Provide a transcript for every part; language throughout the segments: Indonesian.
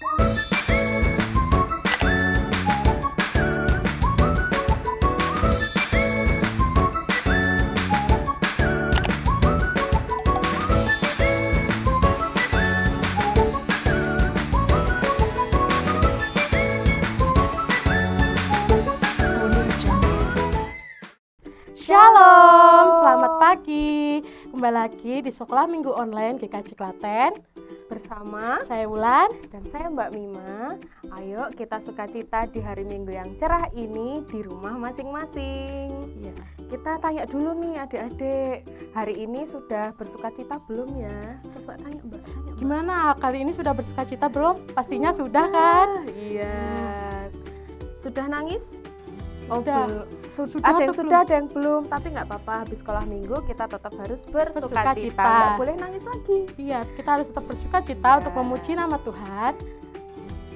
Shalom, selamat pagi. Kembali lagi di Sekolah Minggu Online GKJ Klaten. Bersama Saya Wulan. dan saya Mbak Mima. Ayo kita sukacita di hari Minggu yang cerah ini di rumah masing-masing. Ya. Kita tanya dulu nih adik-adik, hari ini sudah bersukacita belum ya? Coba tanya Mbak. Gimana? Kali ini sudah bersukacita belum? Pastinya sudah kan? Iya. Sudah nangis? Sudah. Sudah. Sudah Ada yang atau sudah, ada yang belum. Tapi nggak apa-apa. Habis sekolah minggu kita tetap harus bersukacita. Bersukacita. Nggak boleh nangis lagi. Iya, kita harus tetap bersukacita untuk memuji nama Tuhan.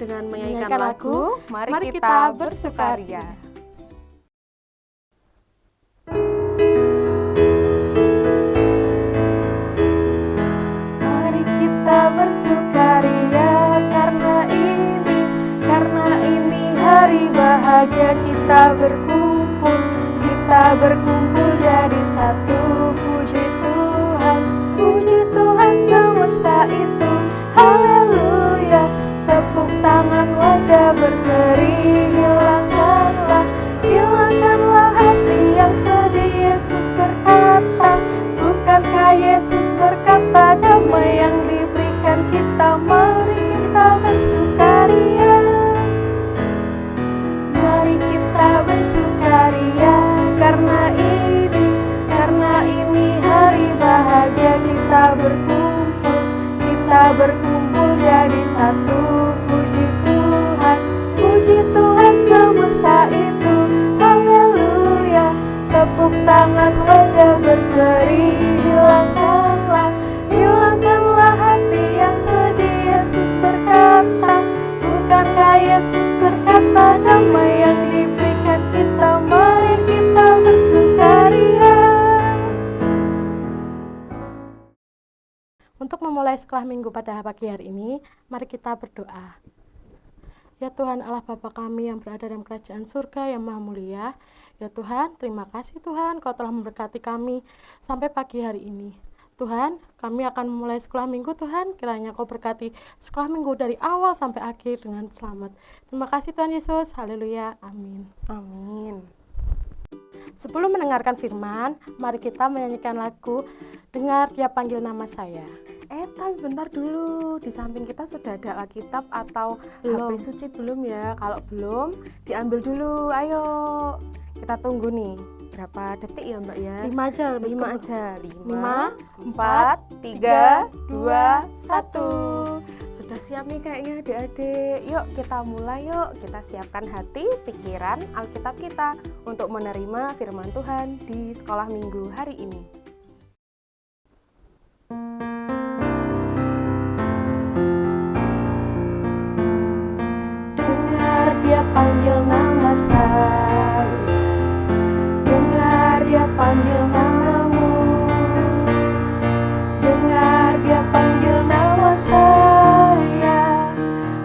Dengan Menyanyikan menyanyikan lagu, mari kita bersukaria. Mari kita bersukaria karena ini hari bahagia. Kita berkumpul jadi satu. Puji Tuhan semesta itu, haleluya. Tepuk tangan, wajah berseri, hilangkanlah hati yang sedih. Yesus berkata, bukankah Yesus berkata, damai yang diberikan kita, mari kita bersukaria. Mari kita bersukaria karena ini hari bahagia. Kita berkumpul jadi satu. Puji Tuhan semesta itu, haleluya. Tepuk tangan, wajah berseri, hilangkanlah hati yang sedih. Yesus berkata, bukankah Yesus berkata, damai yang diberikan kita, mari kita bersukaria. Untuk memulai sekolah minggu pada pagi hari ini, mari kita berdoa. Ya Tuhan Allah Bapa kami yang berada dalam kerajaan surga yang maha mulia. Ya Tuhan, terima kasih Tuhan Kau telah memberkati kami sampai pagi hari ini. Tuhan, kami akan memulai sekolah minggu Tuhan, kiranya Kau berkati sekolah minggu dari awal sampai akhir dengan selamat. Terima kasih Tuhan Yesus, haleluya, amin. Amin. Sebelum mendengarkan firman, mari kita menyanyikan lagu Dengar Dia Panggil Nama Saya. Tapi bentar dulu, di samping kita sudah ada Alkitab atau Belum. HP suci belum ya? Kalau belum, diambil dulu, ayo. Kita tunggu nih, berapa detik ya Mbak ya? 5 aja. 5 aja, 5, 4, 3, 2, 1. Sudah siap nih kayaknya adik-adik. Yuk kita mulai yuk, kita siapkan hati, pikiran, Alkitab kita untuk menerima firman Tuhan di sekolah minggu hari ini. Dengar Dia panggil nama saya, dengar Dia panggil namamu, dengar Dia panggil nama saya,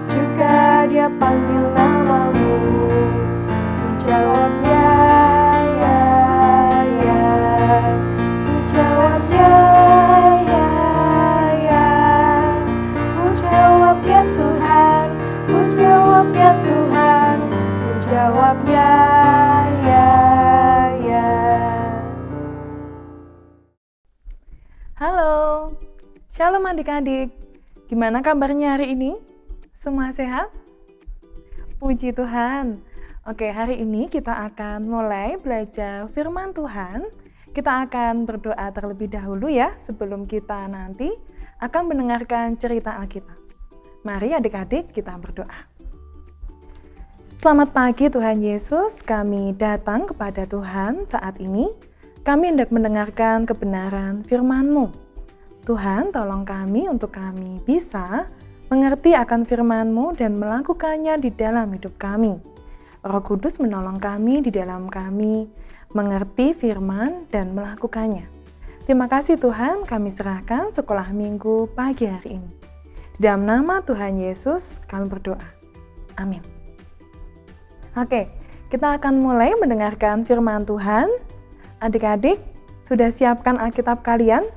juga Dia panggil namamu. Ku jawab ya, ya, ya. Ku jawab ya, ya, ya. Ku jawab ya Tuhan, ku jawab ya Tuhan, ku jawab ya, ya, ya. Halo, shalom adik-adik. Gimana kabarnya hari ini? Semua sehat? Puji Tuhan. Oke, hari ini kita akan mulai belajar firman Tuhan. Kita akan berdoa terlebih dahulu ya, sebelum kita nanti akan mendengarkan cerita Alkitab. Mari adik-adik kita berdoa. Selamat pagi Tuhan Yesus, kami datang kepada Tuhan saat ini. Kami hendak mendengarkan kebenaran firman-Mu. Tuhan, tolong kami untuk kami bisa mengerti akan firman-Mu dan melakukannya di dalam hidup kami. Roh Kudus menolong kami di dalam kami mengerti firman dan melakukannya. Terima kasih Tuhan, kami serahkan sekolah minggu pagi hari ini. Di dalam nama Tuhan Yesus kami berdoa. Amin. Oke, kita akan mulai mendengarkan firman Tuhan. Adik-adik, sudah siapkan Alkitab kalian?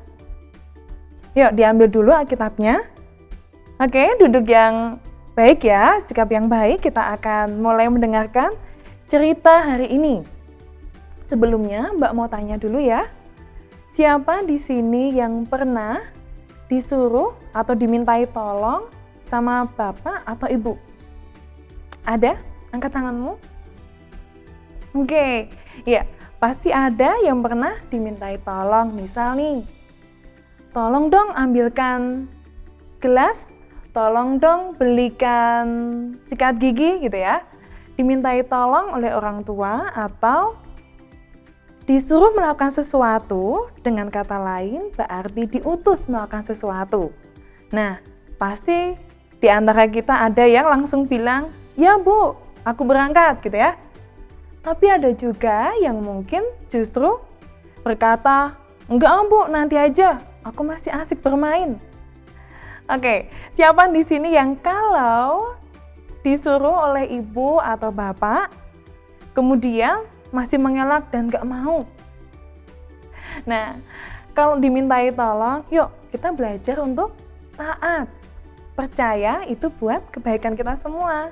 Yuk, diambil dulu Alkitabnya. Oke, duduk yang baik ya, sikap yang baik. Kita akan mulai mendengarkan cerita hari ini. Sebelumnya, Mbak mau tanya dulu ya. Siapa di sini yang pernah disuruh atau dimintai tolong sama bapak atau ibu? Ada? Angkat tanganmu. Oke, ya, pasti ada yang pernah dimintai tolong. Misal nih, tolong dong ambilkan gelas, tolong dong belikan sikat gigi gitu ya. Dimintai tolong oleh orang tua atau disuruh melakukan sesuatu, dengan kata lain berarti diutus melakukan sesuatu. Nah, pasti di antara kita ada yang langsung bilang, "Ya Bu, aku berangkat," gitu ya. Tapi ada juga yang mungkin justru berkata, "Enggak Bu, nanti aja, aku masih asik bermain." Oke, siapa di sini yang kalau disuruh oleh ibu atau bapak, kemudian masih mengelak dan gak mau? Nah, kalau dimintai tolong, yuk kita belajar untuk taat. Percaya itu buat kebaikan kita semua.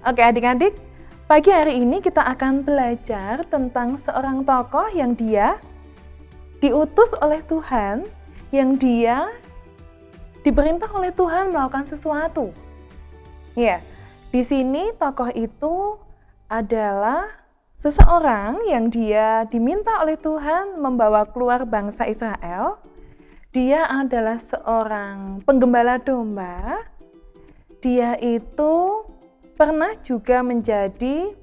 Oke adik-adik, pagi hari ini kita akan belajar tentang seorang tokoh yang dia diutus oleh Tuhan, yang dia diperintah oleh Tuhan melakukan sesuatu. Ya, di sini tokoh itu adalah seseorang yang dia diminta oleh Tuhan membawa keluar bangsa Israel. Dia adalah seorang penggembala domba. Dia itu pernah juga menjadi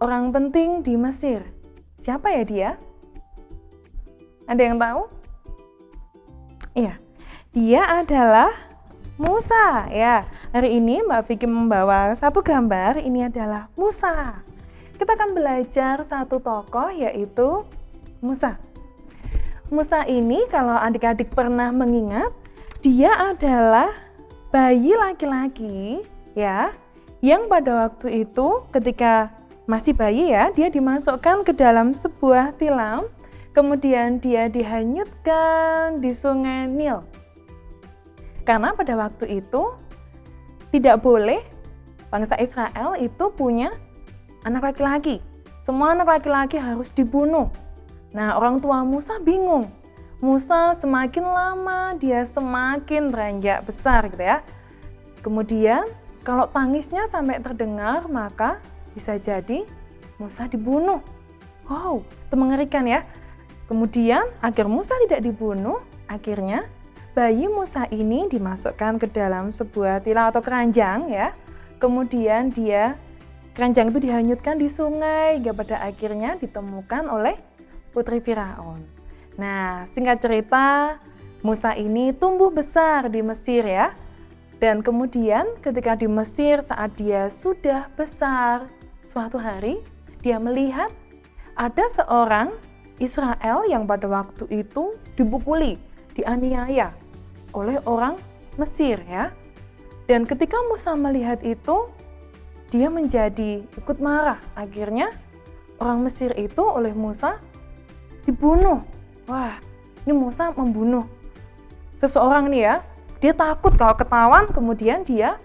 orang penting di Mesir. Siapa ya dia? Ada yang tahu? Iya. Dia adalah Musa ya. Hari ini Mbak Vicky membawa satu gambar, ini adalah Musa. Kita akan belajar satu tokoh yaitu Musa. Musa ini kalau adik-adik pernah mengingat, dia adalah bayi laki-laki ya, yang pada waktu itu ketika masih bayi ya, dia dimasukkan ke dalam sebuah tilam, kemudian dia dihanyutkan di sungai Nil. Karena pada waktu itu tidak boleh bangsa Israel itu punya anak laki-laki. Semua anak laki-laki harus dibunuh. Nah, orang tua Musa bingung. Musa semakin lama dia semakin beranjak besar gitu ya. Kemudian kalau tangisnya sampai terdengar, maka bisa jadi Musa dibunuh. Wow, itu mengerikan ya. Kemudian agar Musa tidak dibunuh, akhirnya bayi Musa ini dimasukkan ke dalam sebuah tilam atau keranjang ya. Kemudian keranjang itu dihanyutkan di sungai hingga pada akhirnya ditemukan oleh putri Firaun. Nah, singkat cerita, Musa ini tumbuh besar di Mesir ya. Dan kemudian ketika di Mesir saat dia sudah besar, suatu hari dia melihat ada seorang Israel yang pada waktu itu dipukuli, dianiaya oleh orang Mesir ya. Dan ketika Musa melihat itu, dia menjadi ikut marah. Akhirnya orang Mesir itu oleh Musa dibunuh. Wah, ini Musa membunuh seseorang nih ya. Dia takut kalau ketahuan, kemudian dia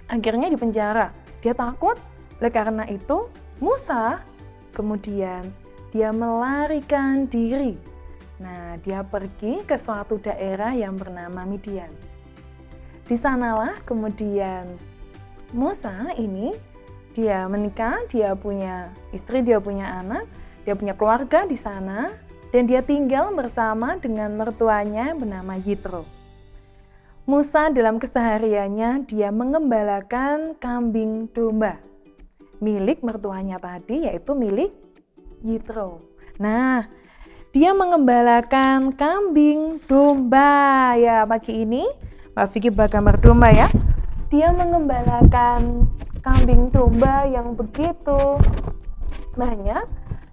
akhirnya dipenjara. Dia takut, oleh karena itu Musa kemudian dia melarikan diri. Nah, dia pergi ke suatu daerah yang bernama Midian. Di sanalah kemudian Musa ini dia menikah, dia punya istri, dia punya anak, dia punya keluarga di sana, dan dia tinggal bersama dengan mertuanya bernama Yitro. Musa dalam kesehariannya dia mengembalakan kambing domba milik mertuanya tadi, yaitu milik Yitro. Nah, dia mengembalakan kambing domba ya. Pagi ini Mbak Vicky bergambar domba ya. Dia mengembalakan kambing domba yang begitu banyak.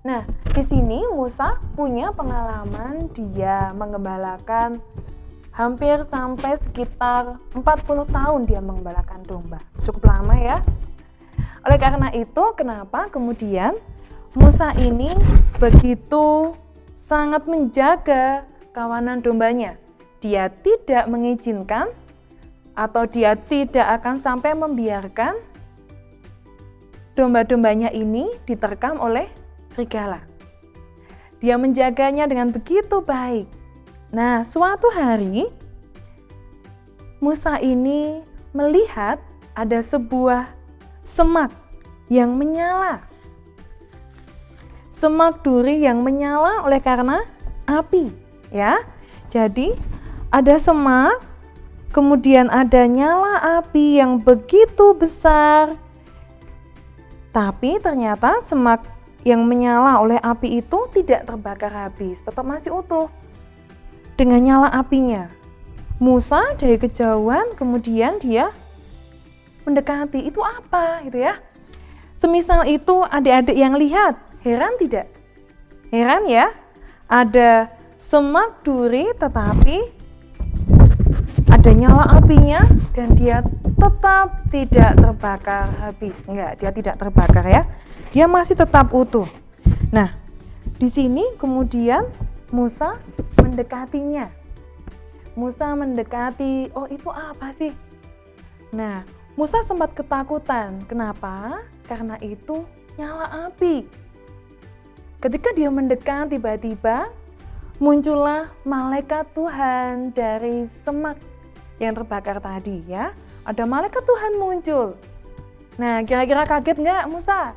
Nah, di sini Musa punya pengalaman dia mengembalakan Hampir sampai sekitar 40 tahun dia mengembalakan domba. Cukup lama ya. Oleh karena itu, kenapa kemudian Musa ini begitu sangat menjaga kawanan dombanya. Dia tidak mengizinkan atau dia tidak akan sampai membiarkan domba-dombanya ini diterkam oleh serigala. Dia menjaganya dengan begitu baik. Nah, suatu hari Musa ini melihat ada sebuah semak yang menyala. Semak duri yang menyala oleh karena api, ya. Jadi, ada semak, kemudian ada nyala api yang begitu besar. Tapi ternyata semak yang menyala oleh api itu tidak terbakar habis, tetap masih utuh dengan nyala apinya. Musa dari kejauhan kemudian dia mendekati, itu apa gitu ya. Semisal itu adik-adik yang lihat, heran tidak? Heran ya, ada semak duri tetapi ada nyala apinya dan dia tetap tidak terbakar habis. Enggak, dia tidak terbakar ya. Dia masih tetap utuh. Nah, di sini kemudian Musa mendekatinya. Musa mendekati, oh itu apa sih? Nah, Musa sempat ketakutan. Kenapa? Karena itu nyala api. Ketika dia mendekat, tiba-tiba muncullah malaikat Tuhan dari semak yang terbakar tadi ya. Ada malaikat Tuhan muncul. Nah, kira-kira kaget nggak Musa?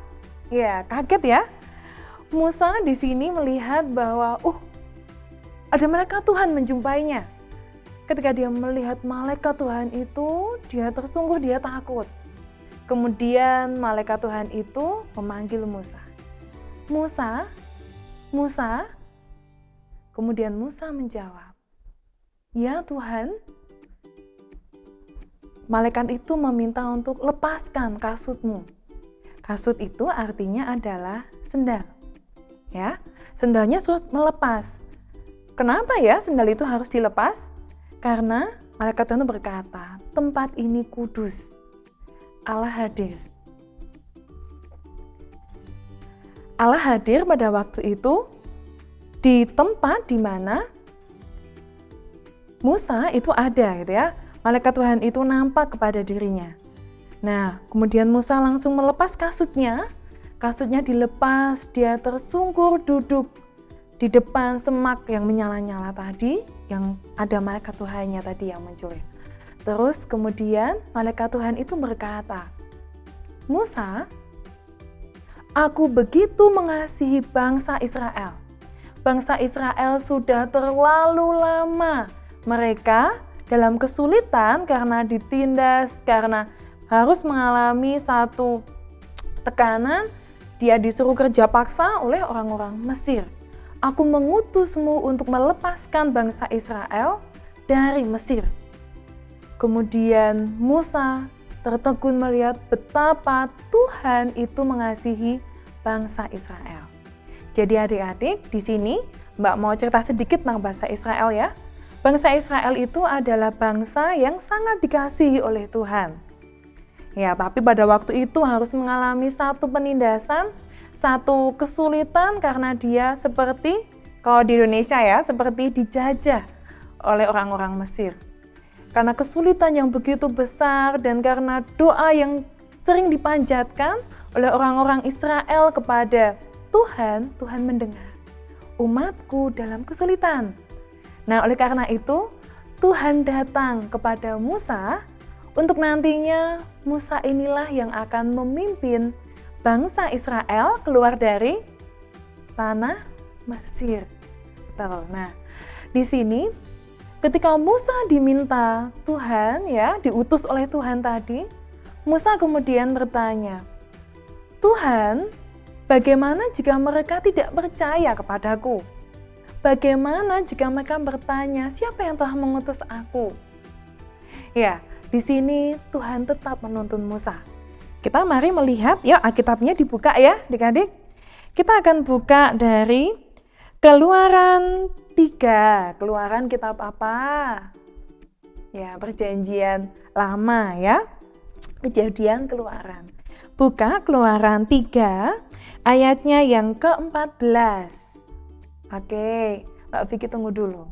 Ya, kaget ya. Musa di sini melihat bahwa ada malaikat Tuhan menjumpainya. Ketika dia melihat malaikat Tuhan itu, dia tersungguh, dia takut. Kemudian malaikat Tuhan itu memanggil Musa. Musa, Musa. Kemudian Musa menjawab, ya Tuhan. Malaikat itu meminta untuk lepaskan kasutmu. Kasut itu artinya adalah sendal. Ya, sendalnya sudah melepas. Kenapa ya sendal itu harus dilepas? Karena malaikat Tuhan berkata, tempat ini kudus. Allah hadir. Allah hadir pada waktu itu di tempat di mana Musa itu ada gitu ya. Malaikat Tuhan itu nampak kepada dirinya. Nah, kemudian Musa langsung melepas kasutnya. Kasutnya dilepas, dia tersungkur duduk di depan semak yang menyala-nyala tadi, yang ada malaikat Tuhannya tadi yang muncul. Terus kemudian malaikat Tuhan itu berkata, Musa, aku begitu mengasihi bangsa Israel. Bangsa Israel sudah terlalu lama mereka dalam kesulitan karena ditindas, karena harus mengalami satu tekanan, dia disuruh kerja paksa oleh orang-orang Mesir. Aku mengutusmu untuk melepaskan bangsa Israel dari Mesir. Kemudian Musa tertegun melihat betapa Tuhan itu mengasihi bangsa Israel. Jadi adik-adik, di sini Mbak mau cerita sedikit tentang bangsa Israel ya. Bangsa Israel itu adalah bangsa yang sangat dikasihi oleh Tuhan. Ya, tapi pada waktu itu harus mengalami satu penindasan, satu kesulitan karena dia seperti, kalau di Indonesia ya, seperti dijajah oleh orang-orang Mesir. Karena kesulitan yang begitu besar dan karena doa yang sering dipanjatkan oleh orang-orang Israel kepada Tuhan, Tuhan mendengar umatku dalam kesulitan. Nah, oleh karena itu, Tuhan datang kepada Musa untuk nantinya Musa inilah yang akan memimpin bangsa Israel keluar dari tanah Mesir. Nah, di sini ketika Musa diminta Tuhan ya, diutus oleh Tuhan tadi, Musa kemudian bertanya, Tuhan, bagaimana jika mereka tidak percaya kepadaku? Bagaimana jika mereka bertanya, siapa yang telah mengutus aku? Ya, di sini Tuhan tetap menuntun Musa. Kita mari melihat, ya Alkitabnya dibuka ya adik-adik. Kita akan buka dari Keluaran 3. Keluaran kitab apa? Ya, perjanjian lama ya. Kejadian Keluaran. Buka Keluaran 3 ayatnya yang ke-14. Oke, Mbak Vicky tunggu dulu.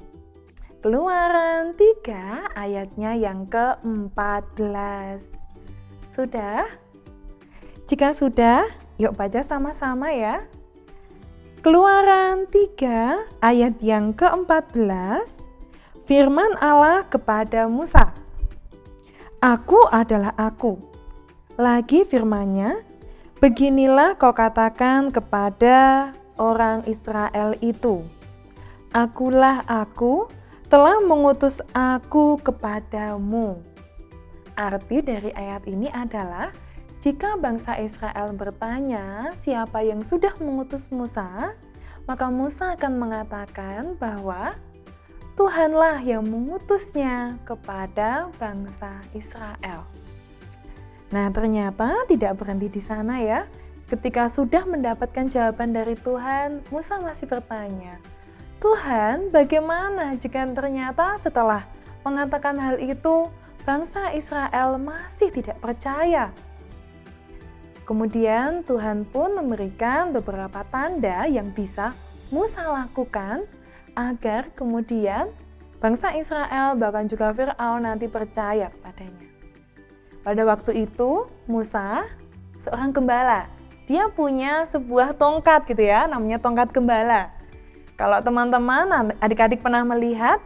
Keluaran 3 ayatnya yang ke-14. Sudah? Jika sudah, yuk baca sama-sama ya. Keluaran 3 ayat yang ke-14. Firman Allah kepada Musa. Aku adalah aku. Lagi firman-Nya, beginilah kau katakan kepada orang Israel itu. Akulah aku, telah mengutus aku kepadamu. Arti dari ayat ini adalah, jika bangsa Israel bertanya siapa yang sudah mengutus Musa, maka Musa akan mengatakan bahwa Tuhanlah yang mengutusnya kepada bangsa Israel. Nah, ternyata tidak berhenti di sana ya. Ketika sudah mendapatkan jawaban dari Tuhan, Musa masih bertanya, Tuhan, bagaimana jika ternyata setelah mengatakan hal itu, bangsa Israel masih tidak percaya? Kemudian Tuhan pun memberikan beberapa tanda yang bisa Musa lakukan agar kemudian bangsa Israel bahkan juga Fir'aun nanti percaya kepadanya. Pada waktu itu Musa seorang gembala. Dia punya sebuah tongkat gitu ya, namanya tongkat gembala. Kalau teman-teman, adik-adik pernah melihat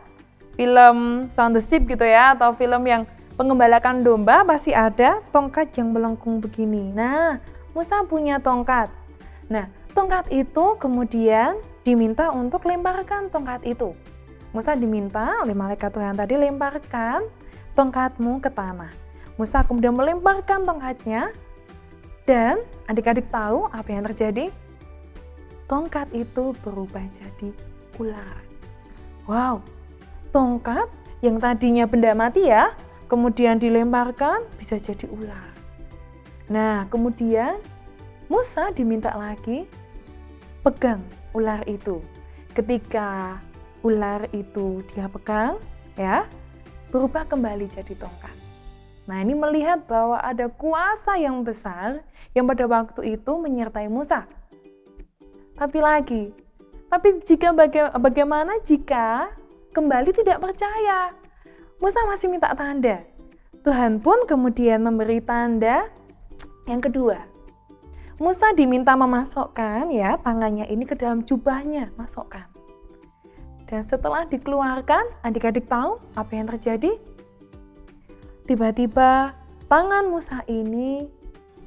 film Shaun the Sheep gitu ya, atau film yang pengembalakan domba, pasti ada tongkat yang melengkung begini. Nah, Musa punya tongkat. Nah, tongkat itu kemudian diminta untuk lemparkan tongkat itu. Musa diminta oleh malaikat Tuhan tadi, lemparkan tongkatmu ke tanah. Musa kemudian melemparkan tongkatnya, dan adik-adik tahu apa yang terjadi? Tongkat itu berubah jadi ular. Wow, tongkat yang tadinya benda mati ya, kemudian dilemparkan bisa jadi ular. Nah, kemudian Musa diminta lagi pegang ular itu. Ketika ular itu dia pegang, ya, berubah kembali jadi tongkat. Nah, ini melihat bahwa ada kuasa yang besar yang pada waktu itu menyertai Musa. Tapi bagaimana jika kembali tidak percaya? Musa masih minta tanda. Tuhan pun kemudian memberi tanda yang kedua. Musa diminta memasukkan ya tangannya ini ke dalam jubahnya, masukkan. Dan setelah dikeluarkan, adik-adik tahu apa yang terjadi? Tiba-tiba tangan Musa ini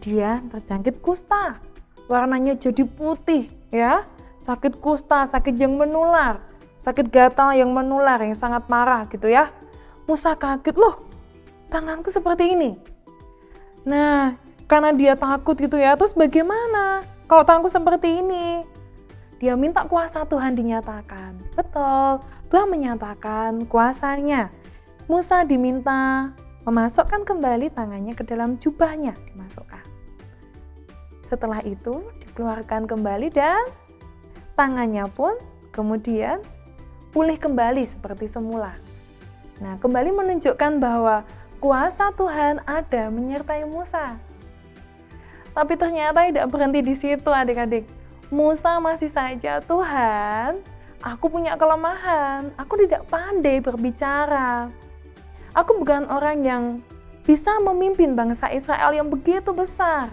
dia terjangkit kusta. Warnanya jadi putih ya. Sakit kusta, sakit yang menular, sakit gatal yang menular yang sangat marah gitu ya. Musa kaget, loh tanganku seperti ini. Nah, karena dia takut gitu ya, terus bagaimana kalau tanganku seperti ini? Dia minta kuasa Tuhan dinyatakan. Betul, Tuhan menyatakan kuasanya. Musa diminta memasukkan kembali tangannya ke dalam jubahnya, dimasukkan. Setelah itu dikeluarkan kembali dan tangannya pun kemudian pulih kembali seperti semula. Nah, kembali menunjukkan bahwa kuasa Tuhan ada menyertai Musa. Tapi ternyata tidak berhenti di situ adik-adik. Musa masih saja, Tuhan, aku punya kelemahan, aku tidak pandai berbicara. Aku bukan orang yang bisa memimpin bangsa Israel yang begitu besar.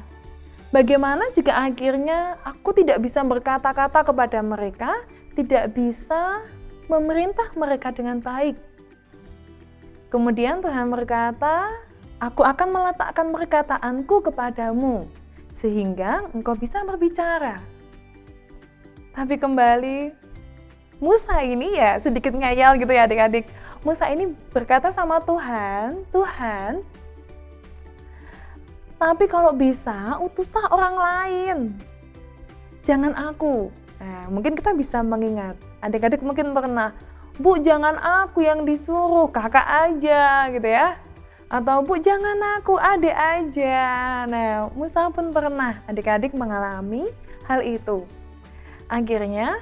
Bagaimana jika akhirnya aku tidak bisa berkata-kata kepada mereka, tidak bisa memerintah mereka dengan baik? Kemudian Tuhan berkata, aku akan meletakkan perkataanku kepadamu, sehingga engkau bisa berbicara. Tapi kembali, Musa ini ya sedikit ngeyel gitu ya adik-adik. Musa ini berkata sama Tuhan, Tuhan, tapi kalau bisa utuslah orang lain, jangan aku. Nah, mungkin kita bisa mengingat, adik-adik mungkin pernah, Bu jangan aku yang disuruh, kakak aja gitu ya. Atau Bu jangan aku, adik aja. Nah, Musa pun pernah adik-adik mengalami hal itu. Akhirnya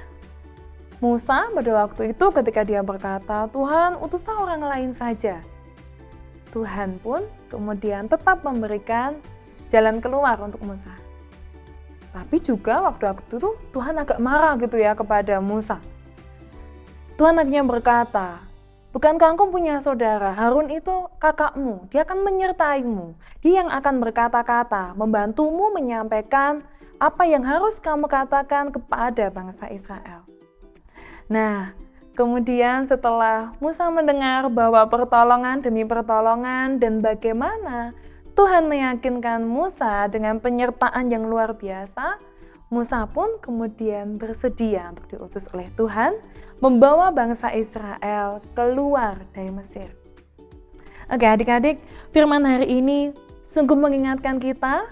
Musa pada waktu itu ketika dia berkata, Tuhan utuslah orang lain saja. Tuhan pun kemudian tetap memberikan jalan keluar untuk Musa. Tapi juga waktu itu Tuhan agak marah gitu ya kepada Musa. Tuhan akhirnya berkata, bukankah engkau punya saudara? Harun itu kakakmu, dia akan menyertaimu. Dia yang akan berkata-kata, membantumu menyampaikan apa yang harus kamu katakan kepada bangsa Israel. Nah, kemudian setelah Musa mendengar bahwa pertolongan demi pertolongan dan bagaimana Tuhan meyakinkan Musa dengan penyertaan yang luar biasa, Musa pun kemudian bersedia untuk diutus oleh Tuhan membawa bangsa Israel keluar dari Mesir. Oke adik-adik, firman hari ini sungguh mengingatkan kita,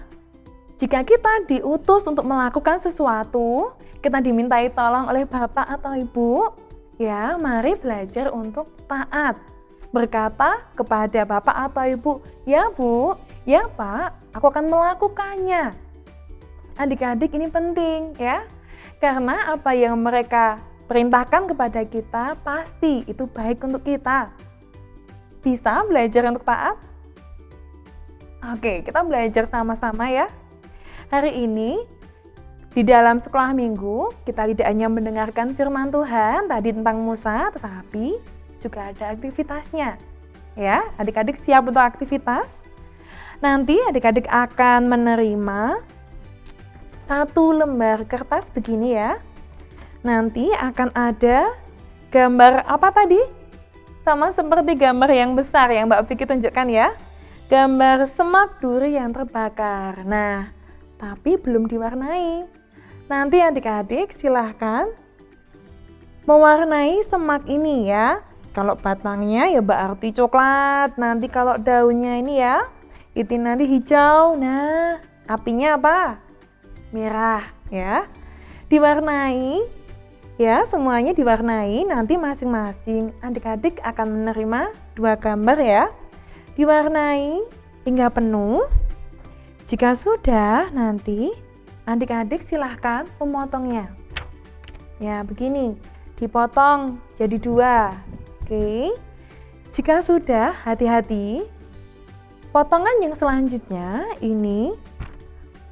jika kita diutus untuk melakukan sesuatu, kita dimintai tolong oleh Bapak atau Ibu, ya mari belajar untuk taat. Berkata kepada Bapak atau Ibu, ya Bu, ya Pak, aku akan melakukannya. Adik-adik ini penting ya, karena apa yang mereka perintahkan kepada kita pasti itu baik untuk kita. Bisa belajar untuk taat? Oke, kita belajar sama-sama ya. Hari ini di dalam sekolah minggu kita tidak hanya mendengarkan firman Tuhan tadi tentang Musa, tetapi juga ada aktivitasnya. Ya, adik-adik siap untuk aktivitas? Nanti adik-adik akan menerima satu lembar kertas begini ya. Nanti akan ada gambar apa tadi? Sama seperti gambar yang besar yang Mbak Vicky tunjukkan ya. Gambar semak duri yang terbakar. Nah, tapi belum diwarnai. Nanti adik-adik silahkan mewarnai semak ini ya. Kalau batangnya ya berarti coklat. Nanti kalau daunnya ini ya, itu nanti hijau. Nah, apinya apa? Merah ya. Diwarnai ya, semuanya diwarnai. Nanti masing-masing adik-adik akan menerima 2 gambar ya. Diwarnai hingga penuh. Jika sudah, nanti adik-adik silahkan memotongnya. Ya, begini. Dipotong jadi 2. Oke. Jika sudah, hati-hati. Potongan yang selanjutnya ini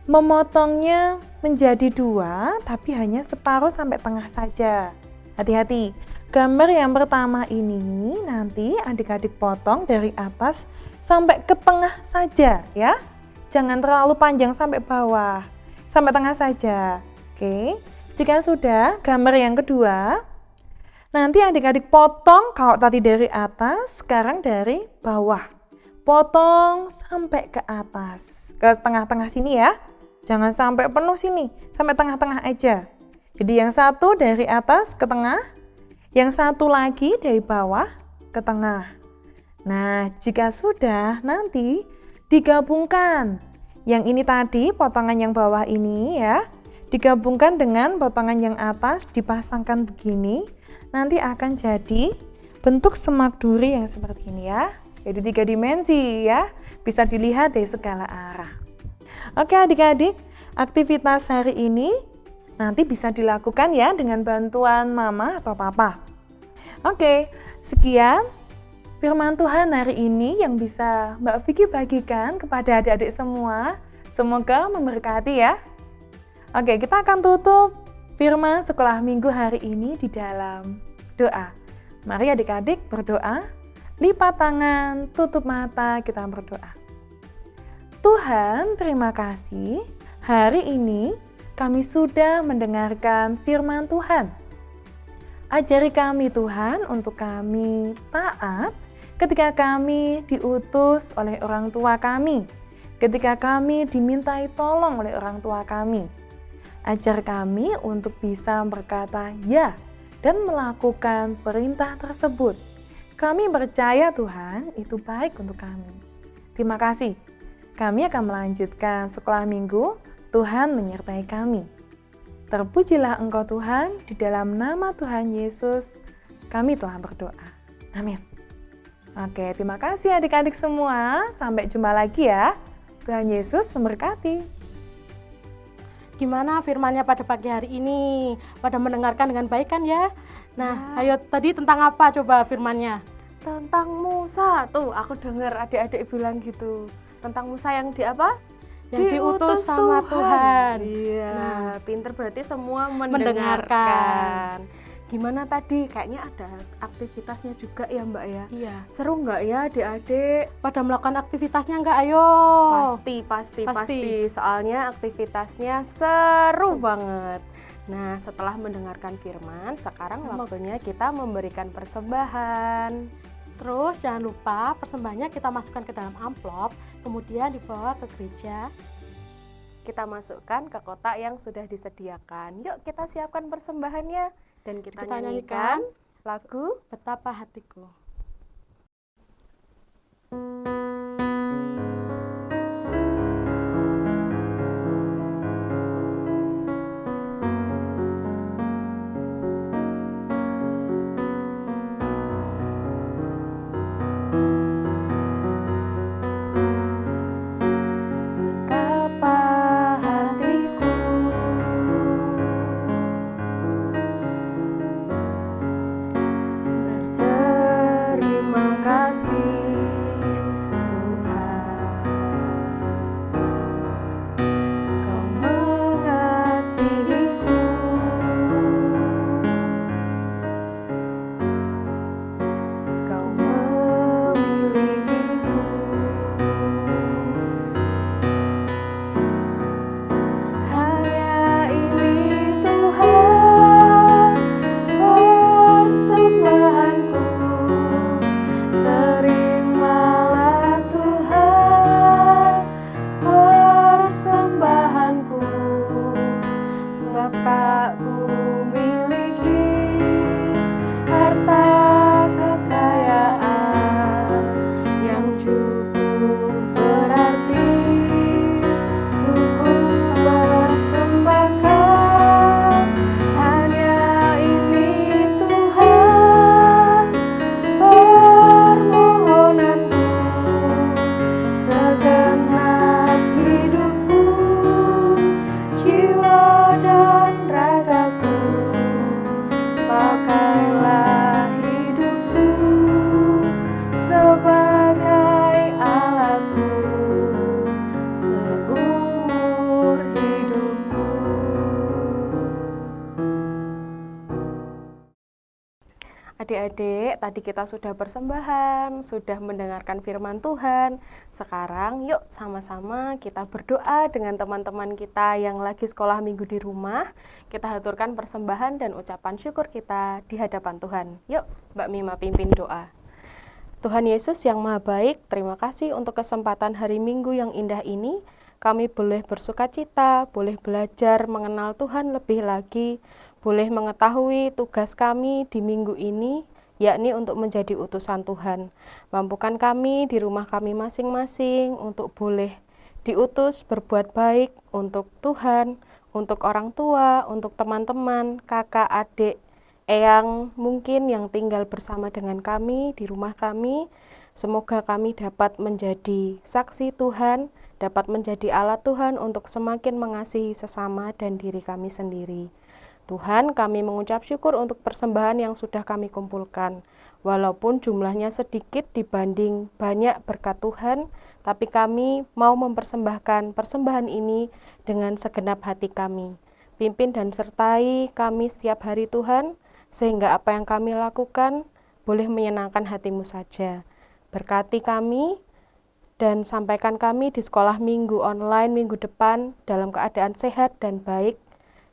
memotongnya menjadi 2, tapi hanya separuh sampai tengah saja. Hati-hati. Gambar yang pertama ini nanti adik-adik potong dari atas sampai ke tengah saja ya. Jangan terlalu panjang sampai bawah. Sampai tengah saja. Oke. Jika sudah, gambar yang kedua, nanti adik-adik potong kalau tadi dari atas, sekarang dari bawah. Potong sampai ke atas, ke tengah-tengah sini ya. Jangan sampai penuh sini, sampai tengah-tengah aja. Jadi yang satu dari atas ke tengah, yang satu lagi dari bawah ke tengah. Nah, jika sudah, nanti digabungkan. Yang ini tadi, potongan yang bawah ini ya, digabungkan dengan potongan yang atas, dipasangkan begini. Nanti akan jadi bentuk semak duri yang seperti ini ya. Jadi 3 dimensi ya, bisa dilihat dari segala arah. Oke adik-adik, aktivitas hari ini nanti bisa dilakukan ya dengan bantuan mama atau papa. Oke, sekian firman Tuhan hari ini yang bisa Mbak Vicky bagikan kepada adik-adik semua. Semoga memberkati ya. Oke, kita akan tutup firman sekolah minggu hari ini di dalam doa. Mari adik-adik berdoa, lipat tangan, tutup mata, kita berdoa. Tuhan, terima kasih. Hari ini kami sudah mendengarkan firman Tuhan. Ajari kami Tuhan untuk kami taat ketika kami diutus oleh orang tua kami, ketika kami dimintai tolong oleh orang tua kami. Ajar kami untuk bisa berkata ya dan melakukan perintah tersebut. Kami percaya Tuhan itu baik untuk kami. Terima kasih. Kami akan melanjutkan sekolah minggu. Tuhan menyertai kami. Terpujilah Engkau Tuhan, di dalam nama Tuhan Yesus kami telah berdoa. Amin. Oke, terima kasih adik-adik semua. Sampai jumpa lagi ya. Tuhan Yesus memberkati. Gimana firmannya pada pagi hari ini? Pada mendengarkan dengan baik kan ya? Nah, ayo tadi tentang apa coba firmannya? tentang Musa. Tuh, aku dengar adik-adik bilang gitu. Tentang Musa yang di apa? Yang diutus sama Tuhan. Iya. Nah, pinter berarti semua mendengarkan. Gimana tadi? Kayaknya ada aktivitasnya juga ya Mbak ya. Iya. Seru nggak ya adik-adik? Pada melakukan aktivitasnya enggak? Ayo. Pasti. Soalnya aktivitasnya seru banget. Nah, setelah mendengarkan firman, sekarang waktunya kita memberikan persembahan. Terus jangan lupa persembahannya kita masukkan ke dalam amplop, kemudian dibawa ke gereja. Kita masukkan ke kotak yang sudah disediakan. Yuk kita siapkan persembahannya dan kita nyanyikan lagu Betapa Hatiku. Betapa hatiku berterima kasih Tuhan, Kau mengasihiku, Kau memilikiku. Hanya ini Tuhan persembahanku, terimalah Tuhan persembahanku, sebab tak ku miliki harta kekayaan yang cukup berarti untuk ku persembahkan. Hanya ini Tuhan permohonanku, segenap hidupku, jiwa dan ragaku, pakailah hidupku sebagai alatmu seumur hidupku. Adik-adik, tadi kita sudah persembahan, sudah mendengarkan firman Tuhan. Sekarang yuk sama-sama kita berdoa dengan teman-teman kita yang lagi sekolah minggu di rumah. Kita haturkan persembahan dan ucapan syukur kita di hadapan Tuhan. Yuk, Mbak Mima pimpin doa. Tuhan Yesus yang Maha Baik, terima kasih untuk kesempatan hari Minggu yang indah ini. Kami boleh bersukacita, boleh belajar mengenal Tuhan lebih lagi, boleh mengetahui tugas kami di minggu ini, yakni untuk menjadi utusan Tuhan. Mampukan kami di rumah kami masing-masing untuk boleh diutus berbuat baik untuk Tuhan, untuk orang tua, untuk teman-teman, kakak, adik, eyang mungkin yang tinggal bersama dengan kami di rumah kami. Semoga kami dapat menjadi saksi Tuhan, dapat menjadi alat Tuhan untuk semakin mengasihi sesama dan diri kami sendiri. Tuhan, kami mengucap syukur untuk persembahan yang sudah kami kumpulkan. Walaupun jumlahnya sedikit dibanding banyak berkat Tuhan, tapi kami mau mempersembahkan persembahan ini dengan segenap hati kami. Pimpin dan sertai kami setiap hari Tuhan, sehingga apa yang kami lakukan boleh menyenangkan hati-Mu saja. Berkati kami dan sampaikan kami di sekolah minggu online minggu depan dalam keadaan sehat dan baik,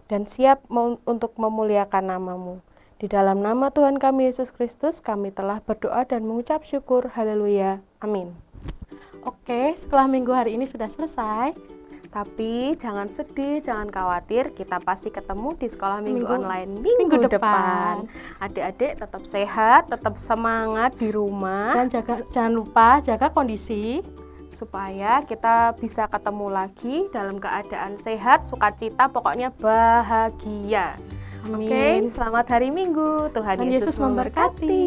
dan siap untuk memuliakan nama-Mu. Di dalam nama Tuhan kami Yesus Kristus, kami telah berdoa dan mengucap syukur. Haleluya. Amin. Oke, sekolah minggu hari ini sudah selesai. Tapi jangan sedih, jangan khawatir, kita pasti ketemu di sekolah minggu online minggu depan. depan. Adik-adik tetap sehat, tetap semangat di rumah. Dan jangan lupa jaga kondisi. Supaya kita bisa ketemu lagi dalam keadaan sehat, sukacita, pokoknya bahagia. Amin. Oke, selamat hari Minggu. Tuhan Yesus memberkati.